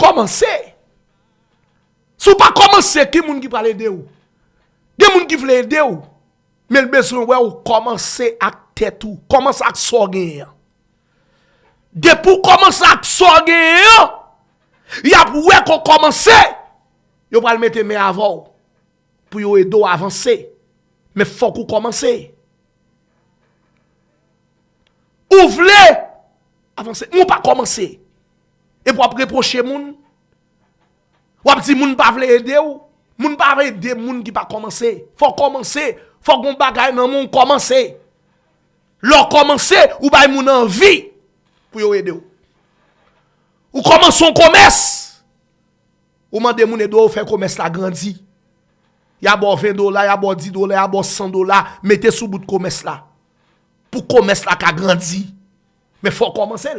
commencer. Si pas commencer, qui moun qui parle aider ou? Des moun qui veulent aider ou? Mais le besoin ouais ou commencer à tête ou, commencer à sorger. De pour commencer à sorger, y a pour qu'on commence, yo va le mettre mais avant pour yo aider à avancer. Mais faut qu'on commence. Ou voulez avancer, ou pas commencer. Et pour reprocher moun, ou dire moun pas vle aider ou, moun pas aider moun qui pas commencer. Faut commencer, faut qu'on bagaille nan moun commencer. Leur commencer ou bay moun envie pour yo aider ou. Ou commence son commerce. Ou mande moun aider ou faire commerce la grandi. Y a bon $20, y a bon $10, y a bon $100, mettez sous bout de commerce là. Pour commerce là ka grandi. Mais faut commencer.